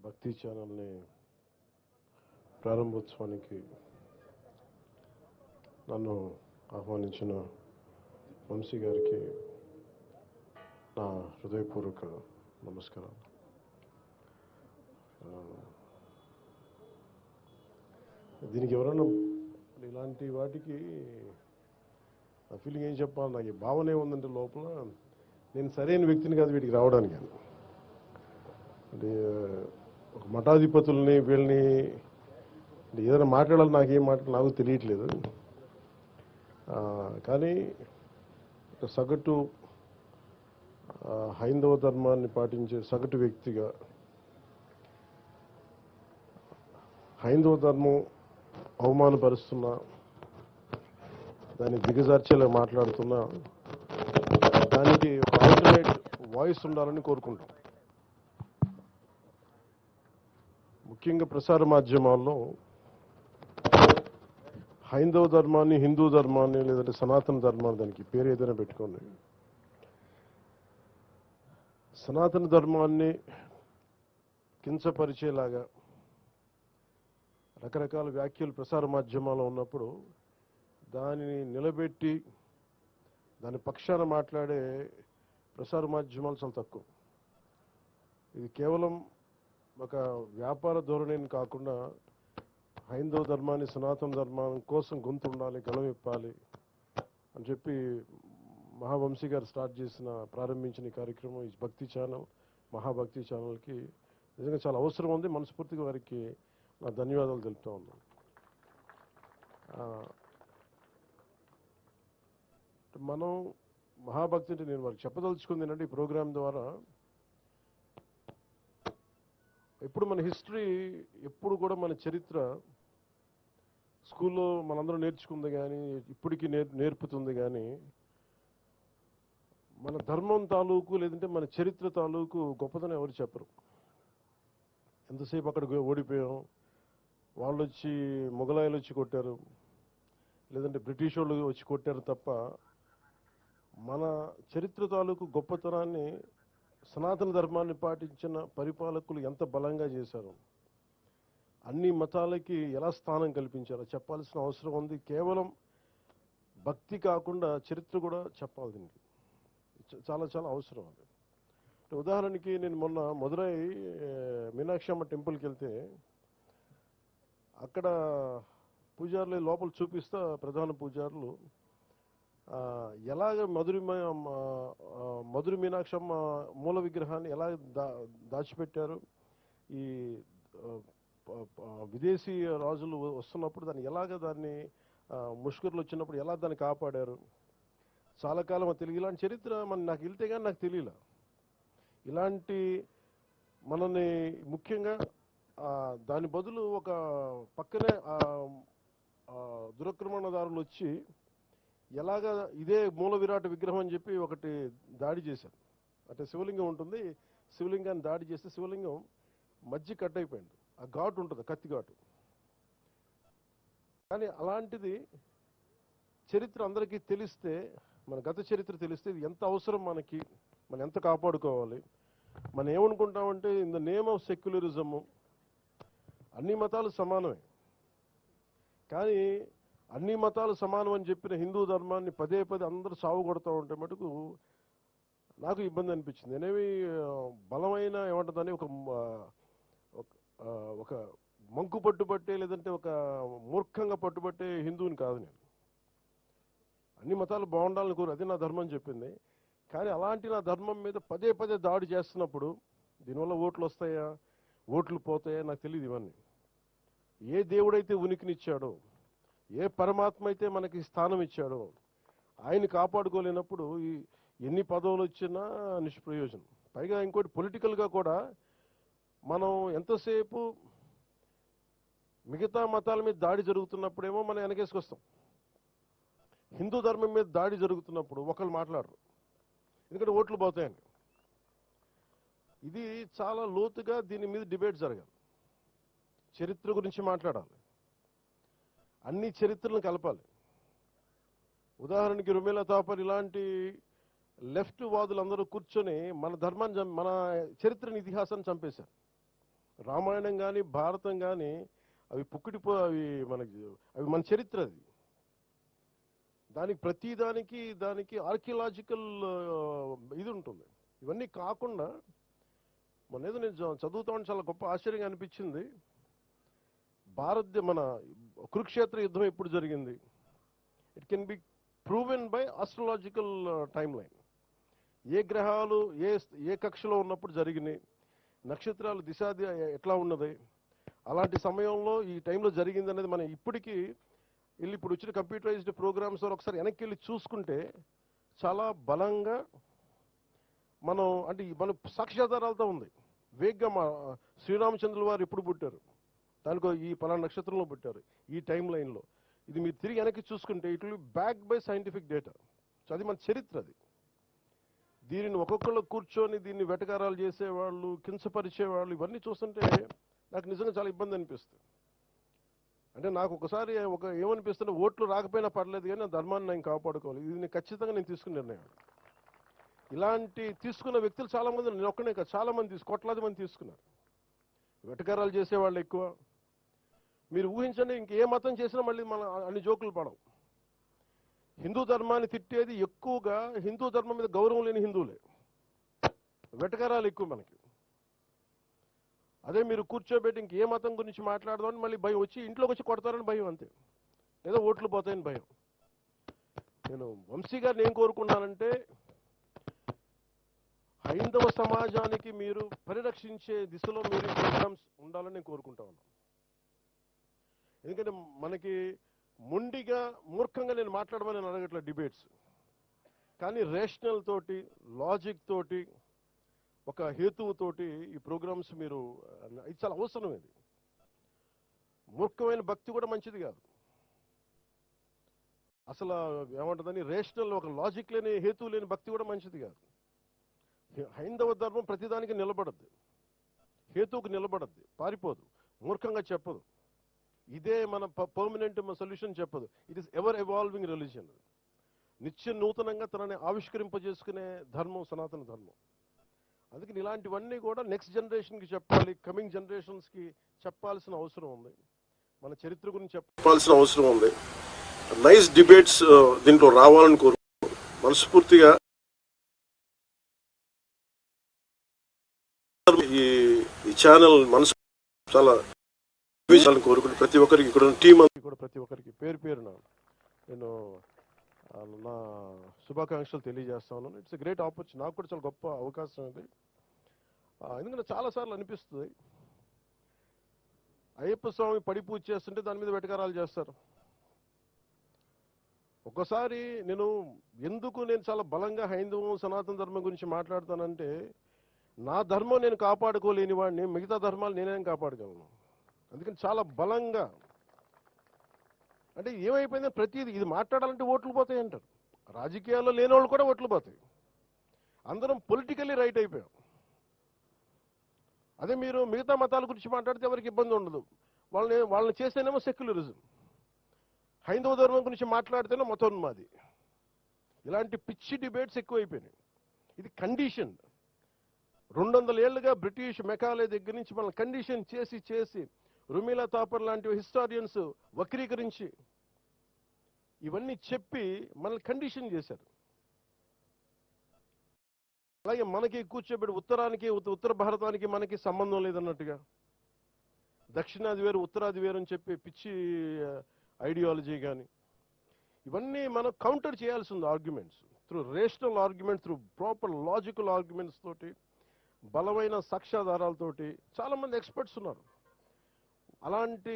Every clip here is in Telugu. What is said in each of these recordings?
భక్తి ఛానల్ని ప్రారంభోత్సవానికి నన్ను ఆహ్వానించిన వంశీ గారికి నా హృదయపూర్వక నమస్కారం. దీనికి ఎవరైనా ఇలాంటి వాటికి నా ఫీలింగ్ ఏం చెప్పాలి, నాకు ఈ భావన ఏముందంటే లోపల నేను సరైన వ్యక్తిని కాదు వీటికి రావడానికి. అంటే ఒక మఠాధిపతుల్ని వీళ్ళని ఏదైనా మాట్లాడాలి, నాకేం మాట్లాడాలి నాకు తెలియట్లేదు. కానీ ఒక సగటు హైందవ ధర్మాన్ని పాటించే సగటు వ్యక్తిగా హైందవ ధర్మం అవమానపరుస్తున్నా, దాన్ని దిగజార్చేలా మాట్లాడుతున్నా, దానికి ఒక ఆల్టర్నేట్ వాయిస్ ఉండాలని కోరుకుంటాం. ముఖ్యంగా ప్రసార మాధ్యమాల్లో హైందవ ధర్మాన్ని, హిందూ ధర్మాన్ని, లేదంటే సనాతన ధర్మాన్ని, దానికి పేరు ఏదైనా పెట్టుకోండి, సనాతన ధర్మాన్ని కించపరిచేలాగా రకరకాల వ్యాఖ్యలు ప్రసార మాధ్యమాల్లో ఉన్నప్పుడు దానిని నిలబెట్టి దాని పక్షాన మాట్లాడే ప్రసార మాధ్యమాలు చాలా తక్కువ. ఇది కేవలం ఒక వ్యాపార ధోరణిని కాకుండా హైందవ ధర్మాన్ని, సనాతన ధర్మం కోసం గొంతు ఉండాలి, గళమిప్పాలి అని చెప్పి మహావంశీ గారు ప్రారంభించిన ఈ కార్యక్రమం, ఈ భక్తి ఛానల్, మహాభక్తి ఛానల్కి నిజంగా చాలా అవసరం ఉంది. మనస్ఫూర్తిగా వారికి నా ధన్యవాదాలు తెలుపుతూ ఉన్నాను. మనం మహాభక్తి అంటే నేను వారికి చెప్పదలుచుకుంది ఏంటంటే, ఈ ప్రోగ్రాం ద్వారా ఎప్పుడు మన హిస్టరీ, ఎప్పుడు కూడా మన చరిత్ర స్కూల్లో మనందరం నేర్చుకుంది కానీ ఇప్పటికీ నేర్పుతుంది కానీ మన ధర్మం తాలూకు లేదంటే మన చరిత్ర తాలూకు గొప్పతనం ఎవరు చెప్పరు. ఎంతసేపు అక్కడ ఓడిపోయాం, వాళ్ళు వచ్చి మొఘలాయులు వచ్చి కొట్టారు, లేదంటే బ్రిటిష్ వాళ్ళు వచ్చి కొట్టారు తప్ప మన చరిత్ర తాలూకు గొప్పతనాన్ని, సనాతన ధర్మాన్ని పాటించిన పరిపాలకులు ఎంత బలంగా చేశారు, అన్ని మతాలకి ఎలా స్థానం కల్పించారో చెప్పాల్సిన అవసరం ఉంది. కేవలం భక్తి కాకుండా చరిత్ర కూడా చెప్పాలి. దీనికి చాలా చాలా అవసరం అది. ఉదాహరణకి నేను మొన్న మదురై మీనాక్షి అమ్మ టెంపుల్కి వెళ్తే అక్కడ పూజారులు లోపల చూపిస్తా, ప్రధాన పూజారులు ఎలాగ మధుర మీనాక్షమ్మ మూల విగ్రహాన్ని ఎలా దాచిపెట్టారు, ఈ విదేశీ రాజులు వస్తున్నప్పుడు దాన్ని ముష్కరులు వచ్చినప్పుడు ఎలా దాన్ని కాపాడారు, చాలా కాలం తెలుగు ఇలాంటి చరిత్ర నాకు వెళ్తే కానీ నాకు తెలియలే. ఇలాంటి మనని ముఖ్యంగా దాని బదులు ఒక పక్కనే దురక్రమణదారులు వచ్చి ఎలాగా ఇదే మూల విరాట్ విగ్రహం అని చెప్పి ఒకటి దాడి చేశారు. అంటే శివలింగం ఉంటుంది, శివలింగాన్ని దాడి చేస్తే శివలింగం మధ్య కట్ అయిపోయింది. ఆ ఘాటు ఉంటుంది, కత్తి ఘాటు. కానీ అలాంటిది చరిత్ర అందరికీ తెలిస్తే, మన గత చరిత్ర తెలిస్తే ఇది ఎంత అవసరం మనకి, మనం ఎంత కాపాడుకోవాలి. మనం ఏమనుకుంటామంటే in the name of secularism అన్ని మతాలు సమానమే, కానీ అన్ని మతాలు సమానం అని చెప్పిన హిందూ ధర్మాన్ని పదే పదే అందరూ సాగు కొడుతూ ఉంటే మటుకు నాకు ఇబ్బంది అనిపించింది. నేనేమి బలమైన ఏమంటుందని ఒక మంకు పట్టుబట్టే, లేదంటే ఒక మూర్ఖంగా పట్టుబట్టే హిందువుని కాదు నేను. అన్ని మతాలు బాగుండాలని కోరు, అది నా ధర్మం చెప్పింది. కానీ అలాంటి నా ధర్మం మీద పదే పదే దాడి చేస్తున్నప్పుడు దీనివల్ల ఓట్లు వస్తాయా, ఓట్లు పోతాయా నాకు తెలియదు. ఇవన్నీ ఏ దేవుడైతే ఉనికినిచ్చాడో, ఏ పరమాత్మ అయితే మనకి స్థానం ఇచ్చాడో ఆయన కాపాడుకోలేనప్పుడు ఎన్ని పదవులు వచ్చినా నిష్ప్రయోజనం. పైగా ఇంకోటి పొలిటికల్గా కూడా మనం ఎంతసేపు మిగతా మతాల మీద దాడి జరుగుతున్నప్పుడేమో మనం వెనకేసుకొస్తాం, హిందూ ధర్మం మీద దాడి జరుగుతున్నప్పుడు ఒకళ్ళు మాట్లాడరు, ఎందుకంటే ఓట్లు పోతాయని. ఇది చాలా లోతుగా దీని మీద డిబేట్ జరగాలి, చరిత్ర గురించి మాట్లాడాలి, అన్ని చరిత్రలను కలపాలి. ఉదాహరణకి రుమేలా తాపర్ ఇలాంటి లెఫ్ట్ వాదులందరూ కూర్చొని మన ధర్మాన్ని మన చరిత్రని ఇతిహాసాన్ని చంపేశారు. రామాయణం కానీ భారతం కానీ అవి అవి అవి మన చరిత్ర. అది దానికి దానికి ఆర్కియలాజికల్ ఇది ఉంటుంది. ఇవన్నీ కాకుండా ఏదో నేను చదువుతామని చాలా గొప్ప ఆశ్చర్యంగా అనిపించింది. మన కురుక్షేత్ర యుద్ధం ఎప్పుడు జరిగింది? It can be proven by astrological time line. ఏ గ్రహాలు ఏ కక్షలో ఉన్నప్పుడు జరిగినాయి, నక్షత్రాలు దిశాది ఎట్లా ఉన్నది, అలాంటి సమయంలో ఈ టైంలో జరిగింది అనేది మనం ఇప్పటికీ ఇప్పుడు వచ్చిన కంప్యూటరైజ్డ్ ప్రోగ్రామ్స్ ఒకసారి వెనక్కి వెళ్ళి చూసుకుంటే చాలా బలంగా మనం సాక్ష్యాధారాలతో ఉంది. వేగ్గా శ్రీరామచంద్రుల వారు ఎప్పుడు పుట్టారు, దానికో ఈ పలానా నక్షత్రంలో పుట్టారు, ఈ టైం లైన్లో, ఇది మీరు తిరిగి వెనక్కి చూసుకుంటే it will be backed by scientific data. So అది మన చరిత్ర. అది దీనిని ఒక్కొక్కళ్ళు కూర్చొని దీన్ని వెటకారాలు చేసేవాళ్ళు, కించపరిచేవాళ్ళు, ఇవన్నీ చూస్తుంటే నాకు నిజంగా చాలా ఇబ్బంది అనిపిస్తుంది. అంటే నాకు ఒకసారి ఏమనిపిస్తుంటే ఓట్లు రాకపోయినా పర్లేదు కానీ నా ధర్మాన్ని నేను కాపాడుకోవాలి. ఇది ఖచ్చితంగా నేను తీసుకున్న నిర్ణయం. ఇలాంటి తీసుకున్న వ్యక్తులు చాలా మంది, నేను ఒక్కనే కాదు, చాలా మంది కోట్లాది మంది తీసుకున్నారు. వెటకారాలు చేసేవాళ్ళు ఎక్కువ. మీరు ఊహించండి, ఇంకే మతం చేసినా మళ్ళీ మన అన్ని జోకులు పడవు. హిందూ ధర్మాన్ని తిట్టేది ఎక్కువగా హిందూ ధర్మం మీద గౌరవం లేని హిందువులే. వెటకారాలు ఎక్కువ మనకి. అదే మీరు కూర్చోబెట్టి ఇంకే మతం గురించి మాట్లాడదామని మళ్ళీ భయం వచ్చి ఇంట్లోకి వచ్చి కొడతారని భయం, అంతే. లేదా ఓట్లు పోతాయని భయం. నేను వంశీ గారిని ఏం కోరుకున్నానంటే, హైందవ సమాజానికి మీరు పరిరక్షించే దిశలో మీరు ప్రోగ్రామ్స్ ఉండాలని నేను కోరుకుంటా ఉన్నాను. ఎందుకంటే మనకి మొండిగా మూర్ఖంగా నేను మాట్లాడమని నేను అడగట్లేదు డిబేట్స్, కానీ రేషనల్ తోటి, లాజిక్ తోటి, ఒక హేతువుతోటి ఈ ప్రోగ్రామ్స్ మీరు, ఇది చాలా అవసరం. ఇది మూర్ఖమైన భక్తి కూడా మంచిది కాదు. అసలు ఏమంటుందని రేషనల్, ఒక లాజిక్ లేని, హేతువు లేని భక్తి కూడా మంచిది కాదు. హైందవ ధర్మం ప్రతిదానికి నిలబడద్దు, హేతువుకు నిలబడద్దు, పారిపోదు, మూర్ఖంగా చెప్పదు, ఇదే మన పర్మనెంట్ సొల్యూషన్ చెప్పదు. It is ever evolving religion. నిత్య నూతనంగా తనని ఆవిష్కరింపజేసుకునే ధర్మం సనాతన ధర్మం. అందుకని ఇలాంటివన్నీ కూడా నెక్స్ట్ జనరేషన్కి చెప్పాలి, కమింగ్ జనరేషన్స్కి చెప్పాల్సిన అవసరం ఉంది. మన చరిత్ర గురించి చెప్పాల్సిన అవసరం ఉంది. నైస్ డిబేట్స్ దీంట్లో రావాలని కోరుకుంటున్నాను మనస్ఫూర్తిగా. ఈ ఛానల్ మనసు చాలా కోరుకుంటూ ప్రతి ఒక్కరికి, ఇక్కడ టీం కూడా ప్రతి ఒక్కరికి పేరు పేరున నేను నా శుభాకాంక్షలు తెలియజేస్తా ఉన్నాను. It's a great opportunity. నాకు కూడా చాలా గొప్ప అవకాశం ఇది. ఎందుకంటే చాలాసార్లు అనిపిస్తుంది, అయ్యప్ప స్వామి పడి పూజ చేస్తుంటే దాని మీద వెటకారాలు చేస్తారు. ఒకసారి ఎందుకు నేను చాలా బలంగా హైందవం సనాతన ధర్మం గురించి మాట్లాడతానంటే, నా ధర్మం నేను కాపాడుకోలేని వాడిని మిగతా ధర్మాలు నేనేం కాపాడగలను. అందుకని చాలా బలంగా, అంటే ఏమైపోయిందో ప్రతిదీ ఇది మాట్లాడాలంటే ఓట్లు పోతాయి అంటారు. రాజకీయాల్లో లేని వాళ్ళు కూడా ఓట్లు పోతాయి. అందరం పొలిటికల్లీ రైట్ అయిపోయాం. అదే మీరు మిగతా మతాల గురించి మాట్లాడితే ఎవరికి ఇబ్బంది ఉండదు. వాళ్ళని చేస్తేనేమో సెక్యులరిజం, హైందవ ధర్మం గురించి మాట్లాడితేనే మతోన్మాది. ఇలాంటి పిచ్చి డిబేట్స్ ఎక్కువైపోయినాయి. ఇది కండిషన్. 200 ఏళ్లుగా బ్రిటిష్ మెకాలే దగ్గర నుంచి మనల్ని కండిషన్ చేసి చేసి, రుమీలా తాపర్ లాంటి హిస్టారియన్స్ వక్రీకరించి ఇవన్నీ చెప్పి మనల్ని కండిషన్ చేశారు. అలాగే మనకి కూర్చోబెట్టి ఉత్తరానికి, ఉత్తర భారతానికి మనకి సంబంధం లేదన్నట్టుగా, దక్షిణాది వేరు ఉత్తరాది వేరు అని చెప్పి పిచ్చి ఐడియాలజీ కానీ, ఇవన్నీ మనం కౌంటర్ చేయాల్సి ఉంది. Arguments through rational argument, through proper logical arguments తోటి, బలమైన సాక్ష్యాధారాలతోటి. చాలామంది ఎక్స్పర్ట్స్ ఉన్నారు. అలాంటి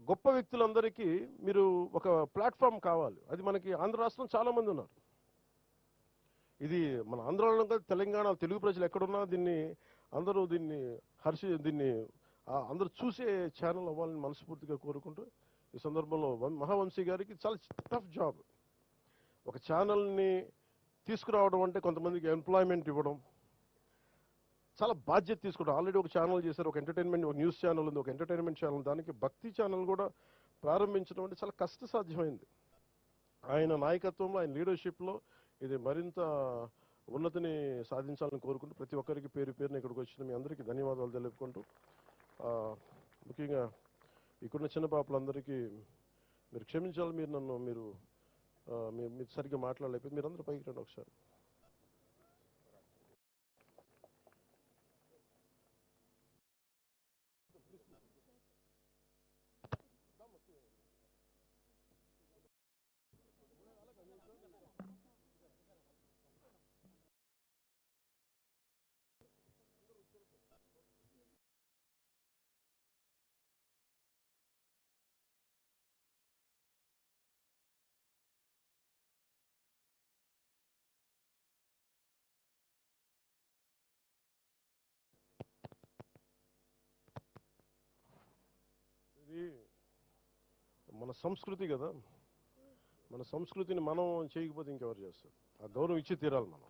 గొప్ప వ్యక్తులందరికీ మీరు ఒక ప్లాట్ఫామ్ కావాలి. అది మనకి ఆంధ్ర రాష్ట్రం చాలామంది ఉన్నారు. ఇది మన ఆంధ్రాలో కాదు, తెలంగాణ తెలుగు ప్రజలు ఎక్కడున్నా అందరూ దీన్ని అందరూ చూసే ఛానల్ అవ్వాలని మనస్ఫూర్తిగా కోరుకుంటూ, ఈ సందర్భంలో మహావంశీ గారికి చాలా టఫ్ జాబ్. ఒక ఛానల్ని తీసుకురావడం అంటే కొంతమందికి ఎంప్లాయ్మెంట్ ఇవ్వడం, చాలా బాధ్యత తీసుకుంటారు. ఆల్రెడీ ఒక ఛానల్ చేశారు, ఒక ఎంటర్టైన్మెంట్, ఒక న్యూస్ ఛానల్ ఉంది, ఒక ఎంటర్టైన్మెంట్ ఛానల్, దానికి భక్తి ఛానల్ కూడా ప్రారంభించడం అంటే చాలా కష్టసాధ్యమైంది. ఆయన నాయకత్వంలో, ఆయన లీడర్షిప్లో ఇది మరింత ఉన్నతిని సాధించాలని కోరుకుంటూ ప్రతి ఒక్కరికి పేరు పేరున ఇక్కడికి వచ్చిన మీ అందరికీ ధన్యవాదాలు తెలుపుకుంటూ ముఖ్యంగా ఇక్కడున్న చిన్న పాపలందరికీ మీరు క్షమించాలి. మీరు నన్ను మీరు సరిగ్గా మాట్లాడలేకపోతే మీరందరూ పైకి రండి ఒకసారి. ఇది మన సంస్కృతి కదా, మన సంస్కృతిని మనం చేయకపోతే ఇంకెవరు చేస్తారు? ఆ గౌరవం ఇచ్చి తీరాలి మనం.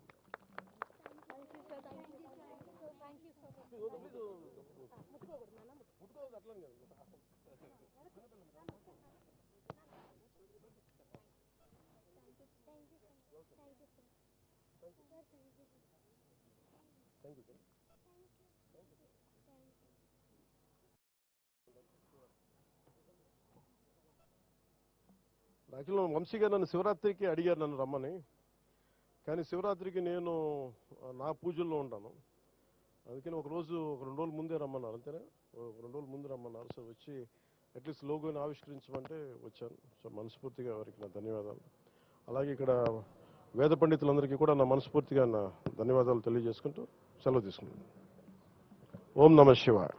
యాక్చువల్గా వంశీ గారు నన్ను శివరాత్రికి అడిగారు నన్ను రమ్మని, కానీ శివరాత్రికి నేను నా పూజల్లో ఉంటాను. అందుకని ఒక 2 రోజుల ముందే రమ్మన్నారు. అంతేనా? 2 రోజుల ముందు రమ్మన్నారు. సో వచ్చి అట్లీస్ట్ లోగోని ఆవిష్కరించమంటే వచ్చాను. సో మనస్ఫూర్తిగా వారికి నా ధన్యవాదాలు. అలాగే ఇక్కడ వేద పండితులందరికీ కూడా నా మనస్ఫూర్తిగా నా ధన్యవాదాలు తెలియజేసుకుంటూ సెలవు తీసుకున్నాను. ఓం నమః శివాయ.